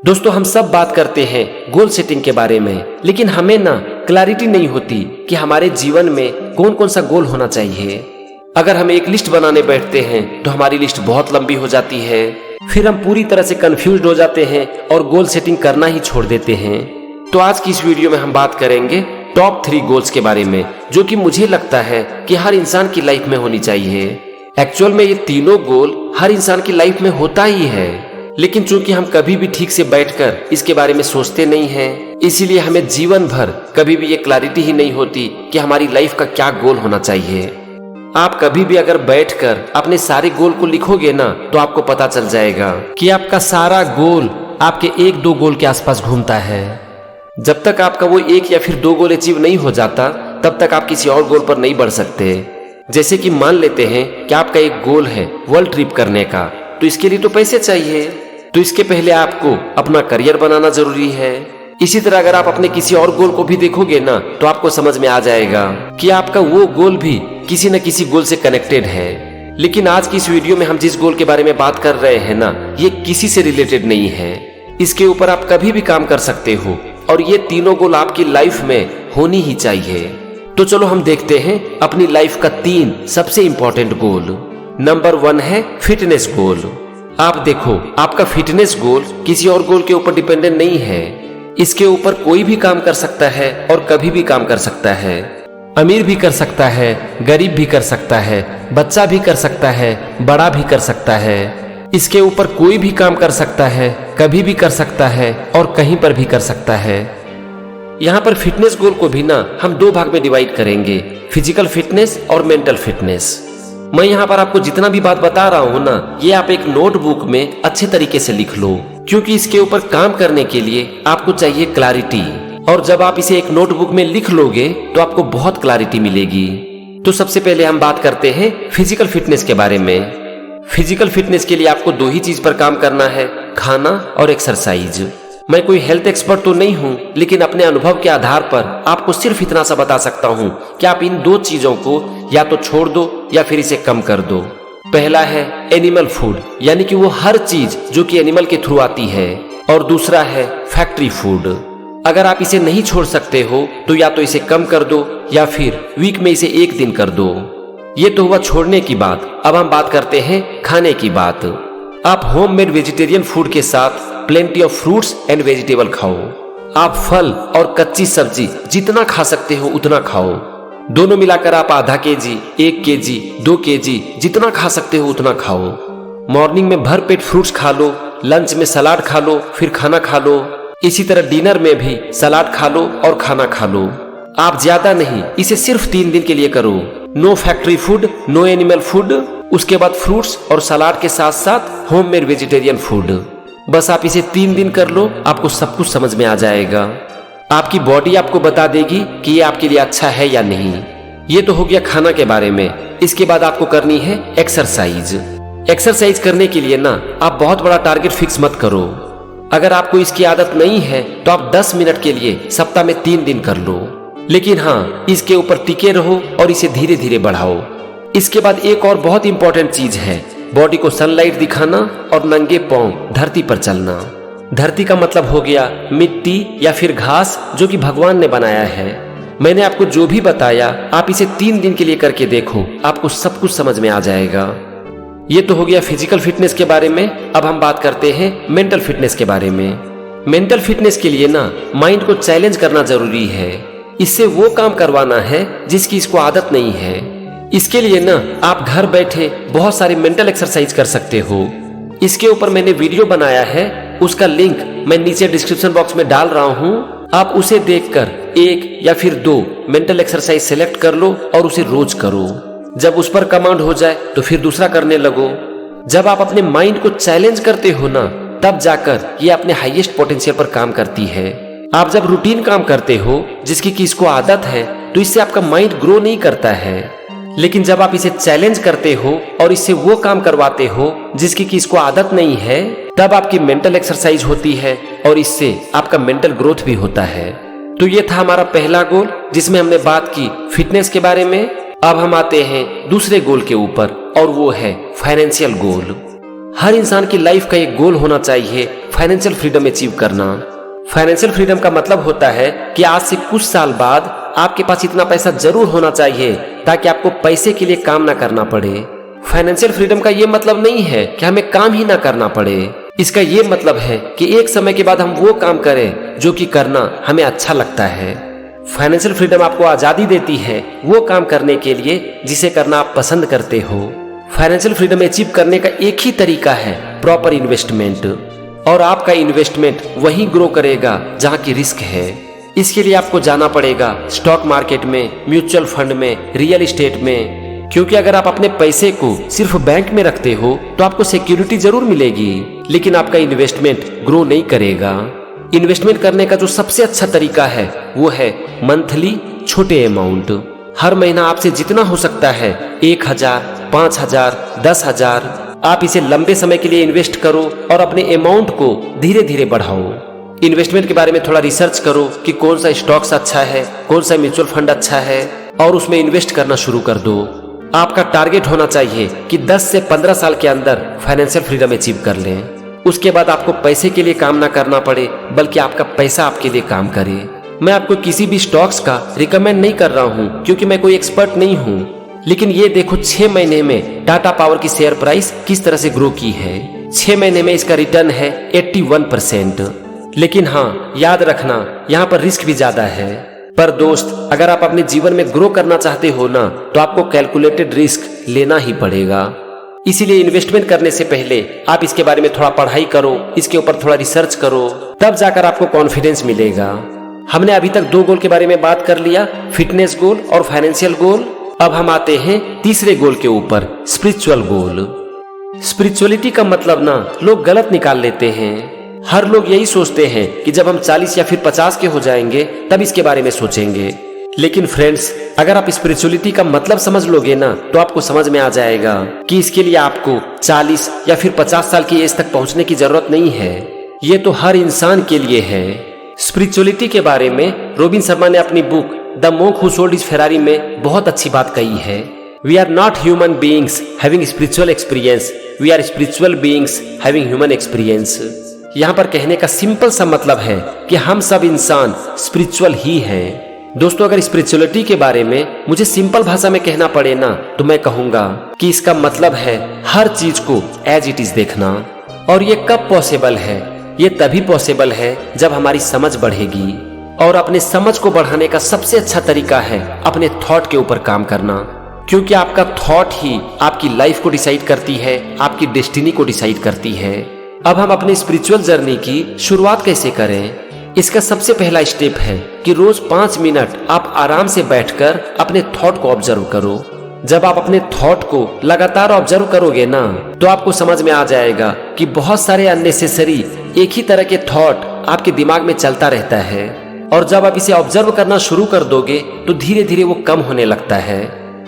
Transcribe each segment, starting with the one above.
दोस्तों, हम सब बात करते हैं गोल सेटिंग के बारे में, लेकिन हमें ना क्लैरिटी नहीं होती कि हमारे जीवन में कौन कौन सा गोल होना चाहिए। अगर हम एक लिस्ट बनाने बैठते हैं तो हमारी लिस्ट बहुत लंबी हो जाती है, फिर हम पूरी तरह से कंफ्यूज्ड हो जाते हैं और गोल सेटिंग करना ही छोड़ देते हैं। तो आज की इस वीडियो में हम बात करेंगे टॉप 3 गोल्स के बारे में, जो कि मुझे लगता है कि हर इंसान की लाइफ में होनी चाहिए। एक्चुअल में ये तीनों गोल हर इंसान की लाइफ में होता ही है, लेकिन चूंकि हम कभी भी ठीक से बैठकर इसके बारे में सोचते नहीं हैं, इसीलिए हमें जीवन भर कभी भी ये क्लैरिटी ही नहीं होती कि हमारी लाइफ का क्या गोल होना चाहिए। आप कभी भी अगर बैठकर अपने सारे गोल को लिखोगे ना, तो आपको पता चल जाएगा कि आपका सारा गोल आपके 1-2 गोल के आसपास घूमता है। जब तक आपका वो 1 या फिर 2 गोल अचीव नहीं हो जाता, तब तक आप किसी और गोल पर नहीं बढ़ सकते। जैसे कि मान लेते हैं कि आपका एक गोल है वर्ल्ड ट्रिप करने का, तो इसके लिए तो पैसे चाहिए, तो इसके पहले आपको अपना करियर बनाना जरूरी है। इसी तरह अगर आप अपने किसी और गोल को भी देखोगे ना, तो आपको समझ में आ जाएगा कि आपका वो गोल भी किसी न किसी गोल से कनेक्टेड है। लेकिन आज की इस वीडियो में हम जिस गोल के बारे में बात कर रहे हैं ना, ये किसी से रिलेटेड नहीं है। इसके ऊपर आप कभी भी काम कर सकते हो और ये तीनों गोल आपकी लाइफ में होनी ही चाहिए। तो चलो हम देखते हैं अपनी लाइफ का 3 सबसे इंपॉर्टेंट गोल। नंबर 1 है फिटनेस गोल। आप देखो, आपका फिटनेस गोल किसी और गोल के ऊपर डिपेंडेंट नहीं है। इसके ऊपर कोई भी काम कर सकता है और कभी भी काम कर सकता है। अमीर भी कर सकता है, गरीब भी कर सकता है, बच्चा भी कर सकता है, बड़ा भी कर सकता है। इसके ऊपर कोई भी काम कर सकता है, कभी भी कर सकता है और कहीं पर भी कर सकता है। यहाँ पर फिटनेस गोल को भी ना हम 2 भाग में डिवाइड करेंगे, फिजिकल फिटनेस और मेंटल फिटनेस। मैं यहाँ पर आपको जितना भी बात बता रहा हूँ ना, ये आप एक नोटबुक में अच्छे तरीके से लिख लो, क्योंकि इसके ऊपर काम करने के लिए आपको चाहिए क्लैरिटी। और जब आप इसे एक नोटबुक में लिख लोगे तो आपको बहुत क्लैरिटी मिलेगी। तो सबसे पहले हम बात करते हैं फिजिकल फिटनेस के बारे में। फिजिकल फिटनेस के लिए आपको 2 ही चीज पर काम करना है, खाना और एक्सरसाइज। मैं कोई हेल्थ एक्सपर्ट तो नहीं हूँ, लेकिन अपने अनुभव के आधार पर आपको सिर्फ इतना सा बता सकता हूँ कि आप इन 2 चीजों को या तो छोड़ दो या फिर इसे कम कर दो। पहला है एनिमल फूड, यानी कि वो हर चीज जो कि एनिमल के थ्रू आती है, और दूसरा है फैक्ट्री फूड। अगर आप इसे नहीं छोड़ सकते हो तो या तो इसे कम कर दो या फिर वीक में इसे 1 दिन कर दो। ये तो हुआ छोड़ने की बात। अब हम बात करते हैं खाने की बात। आप होममेड वेजिटेरियन फूड के साथ plenty of fruits and vegetable खाओ। आप फल और कच्ची सब्जी जितना खा सकते हो उतना खाओ। दोनों मिलाकर आप आधा केजी, 1 केजी, 2 केजी जितना खा सकते हो उतना खाओ। मॉर्निंग में भर पेट फ्रूट्स खा लो, लंच में सलाद खा लो, फिर खाना खा लो। इसी तरह डिनर में भी सलाद खा लो और खाना खा लो। आप ज्यादा नहीं, इसे सिर्फ 3 दिन के लिए करो। No factory food, no animal food, उसके बाद फ्रूट्स और सलाद के साथ साथ होममेड वेजिटेरियन फूड। बस आप इसे 3 दिन कर लो, आपको सब कुछ समझ में आ जाएगा। आपकी बॉडी आपको बता देगी कि ये आपके लिए अच्छा है या नहीं। ये तो हो गया खाना के बारे में। इसके बाद आपको करनी है एक्सरसाइज। एक्सरसाइज करने के लिए ना आप बहुत बड़ा टारगेट फिक्स मत करो। अगर आपको इसकी आदत नहीं है तो आप 10 मिनट के लिए सप्ताह में 3 दिन कर लो, लेकिन हाँ, इसके ऊपर टिके रहो और इसे धीरे धीरे बढ़ाओ। इसके बाद एक और बहुत इंपॉर्टेंट चीज है, बॉडी को सनलाइट दिखाना और नंगे पांव धरती पर चलना। धरती का मतलब हो गया मिट्टी या फिर घास, जो कि भगवान ने बनाया है। मैंने आपको जो भी बताया, आप इसे 3 दिन के लिए करके देखो, आपको सब कुछ समझ में आ जाएगा। ये तो हो गया फिजिकल फिटनेस के बारे में। अब हम बात करते हैं मेंटल फिटनेस के बारे में। मेंटल फिटनेस के लिए ना माइंड को चैलेंज करना जरूरी है। इससे वो काम करवाना है जिसकी इसको आदत नहीं है। इसके लिए ना आप घर बैठे बहुत सारे मेंटल एक्सरसाइज कर सकते हो। इसके ऊपर मैंने वीडियो बनाया है, उसका लिंक मैं नीचे डिस्क्रिप्शन बॉक्स में डाल रहा हूँ। आप उसे देखकर 1 या फिर 2 मेंटल एक्सरसाइज सेलेक्ट कर लो और उसे रोज करो। जब उस पर कमांड हो जाए तो फिर दूसरा करने लगो। जब आप अपने माइंड को चैलेंज करते हो ना, तब जाकर ये अपने हाईएस्ट पोटेंशियल पर काम करती है। आप जब रूटीन काम करते हो जिसकी कि इसको आदत है, तो इससे आपका माइंड ग्रो नहीं करता है। लेकिन जब आप इसे चैलेंज करते हो और इससे वो काम करवाते हो जिसकी कि इसको आदत नहीं है, तब आपकी मेंटल एक्सरसाइज होती है और इससे आपका मेंटल ग्रोथ भी होता है। तो ये था हमारा पहला गोल, जिसमें हमने बात की फिटनेस के बारे में। अब हम आते हैं दूसरे गोल के ऊपर, और वो है फाइनेंशियल गोल। हर इंसान की लाइफ का एक गोल होना चाहिए फाइनेंशियल फ्रीडम अचीव करना। फाइनेंशियल फ्रीडम का मतलब होता है कि आज से कुछ साल बाद आपके पास इतना पैसा जरूर होना चाहिए ताकि आपको पैसे के लिए काम ना करना पड़े। फाइनेंशियल फ्रीडम का ये मतलब नहीं है कि हमें काम ही ना करना पड़े। इसका ये मतलब है कि एक समय के बाद हम वो काम करें जो कि करना हमें अच्छा लगता है। फाइनेंशियल फ्रीडम आपको आजादी देती है वो काम करने के लिए जिसे करना आप पसंद करते हो। फाइनेंशियल फ्रीडम अचीव करने का एक ही तरीका है प्रॉपर इन्वेस्टमेंट, और आपका इन्वेस्टमेंट वहीं ग्रो करेगा जहां की रिस्क है। इसके लिए आपको जाना पड़ेगा स्टॉक मार्केट में, म्यूचुअल फंड में, रियल एस्टेट में, क्योंकि अगर आप अपने पैसे को सिर्फ बैंक में रखते हो तो आपको सिक्योरिटी जरूर मिलेगी, लेकिन आपका इन्वेस्टमेंट ग्रो नहीं करेगा। इन्वेस्टमेंट करने का जो सबसे अच्छा तरीका है वो है मंथली छोटे अमाउंट। हर महीना आपसे जितना हो सकता है 1000, 5000, 10,000 आप इसे लंबे समय के लिए इन्वेस्ट करो और अपने अमाउंट को धीरे धीरे बढ़ाओ। इन्वेस्टमेंट के बारे में थोड़ा रिसर्च करो कि कौन सा स्टॉक्स अच्छा है, कौन सा म्यूचुअल फंड अच्छा है, और उसमें इन्वेस्ट करना शुरू कर दो। आपका टारगेट होना चाहिए कि 10 से 15 साल के अंदर फाइनेंशियल फ्रीडम अचीव कर लें। उसके बाद आपको पैसे के लिए काम ना करना पड़े, बल्कि आपका पैसा आपके लिए काम करे। मैं आपको किसी भी स्टॉक्स का रिकमेंड नहीं कर रहा हूँ क्योंकि मैं कोई एक्सपर्ट नहीं हूँ, लेकिन ये देखो 6 महीने में टाटा पावर की शेयर प्राइस किस तरह से ग्रो की है। 6 महीने में इसका रिटर्न है 81%। लेकिन हाँ, याद रखना यहाँ पर रिस्क भी ज्यादा है। पर दोस्त, अगर आप अपने जीवन में ग्रो करना चाहते हो ना, तो आपको कैलकुलेटेड रिस्क लेना ही पड़ेगा। इसीलिए इन्वेस्टमेंट करने से पहले आप इसके बारे में थोड़ा पढ़ाई करो, इसके ऊपर थोड़ा रिसर्च करो, तब जाकर आपको कॉन्फिडेंस मिलेगा। हमने अभी तक 2 गोल के बारे में बात कर लिया, फिटनेस गोल और फाइनेंशियल गोल। अब हम आते हैं तीसरे गोल के ऊपर, स्पिरिचुअल गोल। स्पिरिचुअलिटी का मतलब ना लोग गलत निकाल लेते हैं। हर लोग यही सोचते हैं कि जब हम 40 या फिर 50 के हो जाएंगे तब इसके बारे में सोचेंगे। लेकिन फ्रेंड्स, अगर आप स्पिरिचुअलिटी का मतलब समझ लोगे ना, तो आपको समझ में आ जाएगा कि इसके लिए आपको 40 या फिर 50 साल की एज तक पहुंचने की जरूरत नहीं है। ये तो हर इंसान के लिए है। स्पिरिचुअलिटी के बारे में रॉबिन शर्मा ने अपनी book the monk who sold his Ferrari में बहुत अच्छी बात कही है। We are not human beings having spiritual experience, we are spiritual beings having human experience. यहाँ पर कहने का सिंपल सा मतलब है कि हम सब इंसान स्पिरिचुअल ही हैं। दोस्तों, अगर स्पिरिचुअलिटी के बारे में मुझे सिंपल भाषा में कहना पड़े ना, तो मैं कहूँगा कि इसका मतलब है हर चीज को एज इट इज देखना। और ये कब पॉसिबल है? ये तभी पॉसिबल है जब हमारी समझ बढ़ेगी, और अपने समझ को बढ़ाने का सबसे अच्छा तरीका है अपने थॉट के ऊपर काम करना, क्योंकि आपका थॉट ही आपकी लाइफ को डिसाइड करती है, आपकी डेस्टिनी को डिसाइड करती है। अब हम अपनी स्पिरिचुअल जर्नी की शुरुआत कैसे करें? इसका सबसे पहला स्टेप है कि रोज 5 मिनट आप आराम से बैठकर अपने थॉट को ऑब्जर्व करो। जब आप अपने थॉट को लगातार ऑब्जर्व करोगे ना, तो आपको समझ में आ जाएगा कि बहुत सारे अननेसेसरी एक ही तरह के थॉट आपके दिमाग में चलता रहता है, और जब आप इसे ऑब्जर्व करना शुरू कर दोगे तो धीरे धीरे वो कम होने लगता है।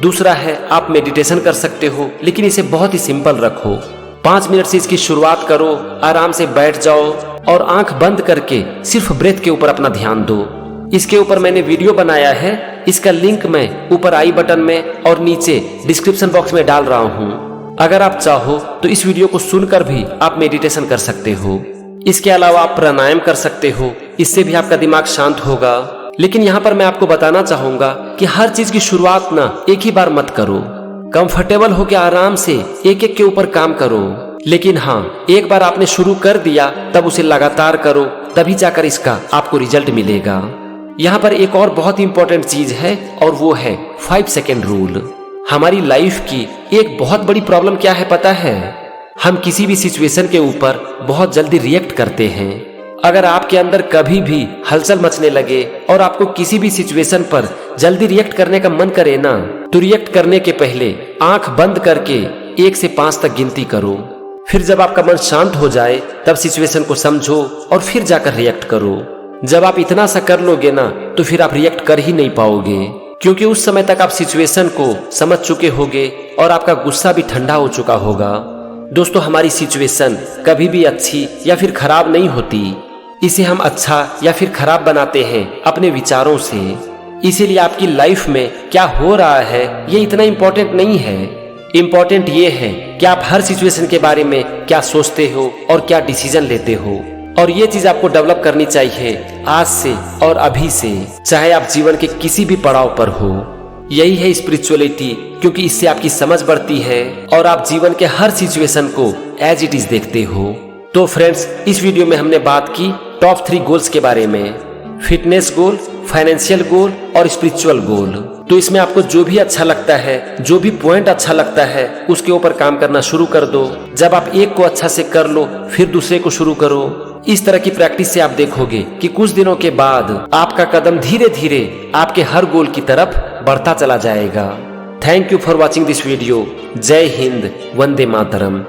दूसरा है, आप मेडिटेशन कर सकते हो, लेकिन इसे बहुत ही सिंपल रखो। 5 मिनट से इसकी शुरुआत करो, आराम से बैठ जाओ और आंख बंद करके सिर्फ ब्रेथ के ऊपर अपना ध्यान दो। इसके ऊपर मैंने वीडियो बनाया है, इसका लिंक मैं ऊपर आई बटन में और नीचे डिस्क्रिप्शन बॉक्स में डाल रहा हूँ। अगर आप चाहो तो इस वीडियो को सुनकर भी आप मेडिटेशन कर सकते हो। इसके अलावा आप प्राणायाम कर सकते हो, इससे भी आपका दिमाग शांत होगा। लेकिन यहाँ पर मैं आपको बताना चाहूंगा कि हर चीज की शुरुआत ना एक ही बार मत करो। कंफर्टेबल होकर आराम से एक एक के ऊपर काम करो, लेकिन हाँ, एक बार आपने शुरू कर दिया तब उसे लगातार करो, तभी जाकर इसका आपको रिजल्ट मिलेगा। यहाँ पर एक और बहुत इंपॉर्टेंट चीज है, और वो है 5 सेकेंड रूल। हमारी लाइफ की एक बहुत बड़ी प्रॉब्लम क्या है पता है? हम किसी भी सिचुएशन के ऊपर बहुत जल्दी रिएक्ट करते हैं। अगर आपके अंदर कभी भी हलचल मचने लगे और आपको किसी भी सिचुएशन पर जल्दी रिएक्ट करने का मन करे ना, तो रिएक्ट करने के पहले आंख बंद करके 1 से 5 तक गिनती करो। फिर जब आपका मन शांत हो जाए तब सिचुएशन को समझो और फिर जाकर रिएक्ट करो। जब आप इतना सा कर लोगे ना, तो फिर आप रिएक्ट कर ही नहीं पाओगे, क्योंकि उस समय तक आप सिचुएशन को समझ चुके होगे और आपका गुस्सा भी ठंडा हो चुका होगा। दोस्तों, हमारी सिचुएशन कभी भी अच्छी या फिर खराब नहीं होती, इसे हम अच्छा या फिर खराब बनाते हैं अपने विचारों से। इसीलिए आपकी लाइफ में क्या हो रहा है ये इतना इम्पोर्टेंट नहीं है, इम्पोर्टेंट ये है कि आप हर सिचुएशन के बारे में क्या सोचते हो और क्या डिसीजन लेते हो, और ये चीज आपको डेवलप करनी चाहिए आज से और अभी से, चाहे आप जीवन के किसी भी पड़ाव पर हो। यही है स्पिरिचुअलिटी, क्योंकि इससे आपकी समझ बढ़ती है और आप जीवन के हर सिचुएशन को एज इट इज देखते हो। तो फ्रेंड्स, इस वीडियो में हमने बात की टॉप 3 गोल्स के बारे में, फिटनेस गोल, फाइनेंशियल गोल और स्पिरिचुअल गोल। तो इसमें आपको जो भी अच्छा लगता है, जो भी पॉइंट अच्छा लगता है, उसके ऊपर काम करना शुरू कर दो। जब आप एक को अच्छा से कर लो, फिर दूसरे को शुरू करो। इस तरह की प्रैक्टिस से आप देखोगे कि कुछ दिनों के बाद आपका कदम धीरे धीरे आपके हर गोल की तरफ बढ़ता चला जाएगा। Thank you for watching this video. जय हिंद, वंदे मातरम।